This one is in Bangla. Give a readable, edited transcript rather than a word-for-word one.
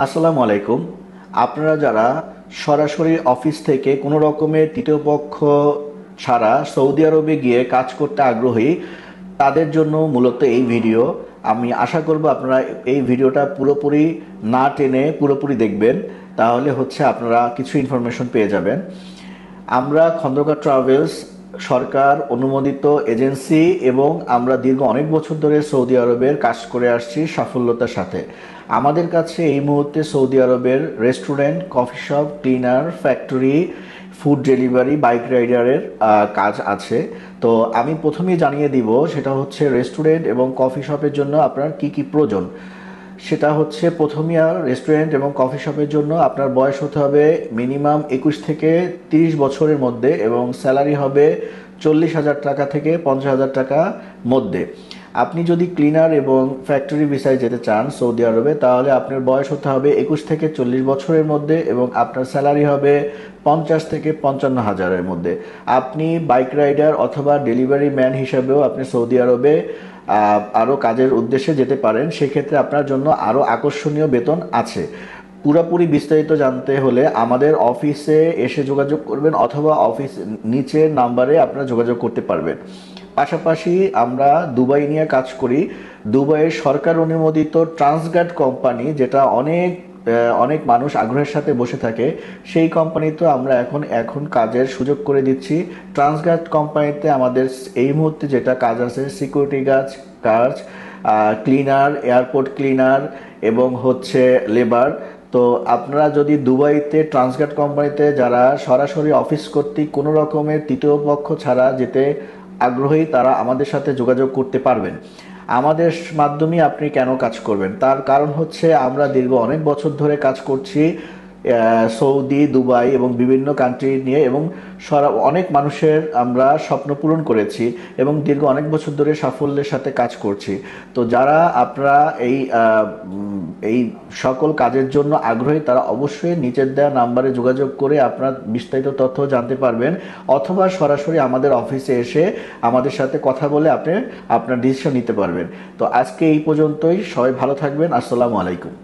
আসসালামু আলাইকুম। আপনারা যারা সরাসরি অফিস থেকে কোনো রকমের তৃতীয় পক্ষ ছাড়া সৌদি আরবে গিয়ে কাজ করতে আগ্রহী, তাদের জন্য মূলত এই ভিডিও। আমি আশা করব আপনারা এই ভিডিওটা পুরোপুরি না টেনে পুরোপুরি দেখবেন, তাহলে আপনারা কিছু ইনফরমেশন পেয়ে যাবেন। আমরা খন্দকার ট্রাভেলস সরকার অনুমোদিত এজেন্সি এবং আমরা দীর্ঘ অনেক বছর ধরে সৌদি আরবের কাজ করে আসছি সাফল্যতার সাথে। আমাদের কাছে এই মুহূর্তে সৌদি আরবের restaurant, coffee shop, cleaner, factory, food delivery, bike রাইডারের কাজ আছে। তো আমি প্রথমেই জানিয়ে দিব, সেটা হচ্ছে রেস্টুরেন্ট এবং কফি শপের জন্য আপনার কি কি প্রয়োজন। সেটা হচ্ছে প্রথমে রেস্টুরেন্ট এবং কফি শপের জন্য আপনার বয়স হতে হবে মিনিমাম 21 থেকে 30 বছরের মধ্যে এবং স্যালারি হবে 40,000 টাকা থেকে 50,000 টাকা মধ্যে। আপনি যদি ক্লিনার এবং ফ্যাক্টরি ভিসায় যেতে চান সৌদি আরবে, তাহলে আপনার বয়স হতে হবে 21 থেকে 40 বছরের মধ্যে এবং আপনার স্যালারি হবে 50 থেকে 55,000-এর মধ্যে। আপনি বাইক রাইডার অথবা ডেলিভারি ম্যান হিসাবেও আপনি সৌদি আরবে আরও কাজের উদ্দেশ্যে যেতে পারেন। সেক্ষেত্রে আপনার জন্য আরও আকর্ষণীয় বেতন আছে। পুরোপুরি বিস্তারিত জানতে হলে আমাদের অফিসে এসে যোগাযোগ করবেন অথবা অফিস নিচের নাম্বারে আপনারা যোগাযোগ করতে পারবেন। পাশাপাশি আমরা দুবাই নিয়ে কাজ করি। দুবাইয়ের সরকার অনুমোদিত ট্রান্সগার্ড কোম্পানি, যেটা অনেক মানুষ আগ্রহের সাথে বসে থাকে, সেই কোম্পানিতে আমরা এখন কাজের সুযোগ করে দিচ্ছি। ট্রান্সগার্ড কোম্পানিতে আমাদের এই মুহূর্তে যেটা কাজ আছে, security guard, cleaner, airport cleaner এবং লেবার। তো আপনারা যদি দুবাইতে ট্রান্সগার্ড কোম্পানিতে যারা সরাসরি অফিস কর্তৃক কোনো রকমের তৃতীয় পক্ষ ছাড়া যেতে আগ্রহী, তারা আমাদের সাথে যোগাযোগ করতে পারবেন। আমাদের মাধ্যমে আপনি কেন কাজ করবেন, তার কারণ হচ্ছে আমরা দীর্ঘ অনেক বছর ধরে কাজ করছি সৌদি, দুবাই এবং বিভিন্ন কান্ট্রি নিয়ে, এবং অনেক মানুষের আমরা স্বপ্ন পূরণ করেছি এবং দীর্ঘ অনেক বছর ধরে সাফল্যের সাথে কাজ করছি। তো যারা আপনারা এই সকল কাজের জন্য আগ্রহী, তারা অবশ্যই নিচের দেওয়া নাম্বারে যোগাযোগ করে আপনার বিস্তারিত তথ্য জানতে পারবেন অথবা সরাসরি আমাদের অফিসে এসে আমাদের সাথে কথা বলে আপনি আপনার ডিসিশন নিতে পারবেন। তো আজকে এই পর্যন্তই। সবাই ভালো থাকবেন। আসসালামু আলাইকুম।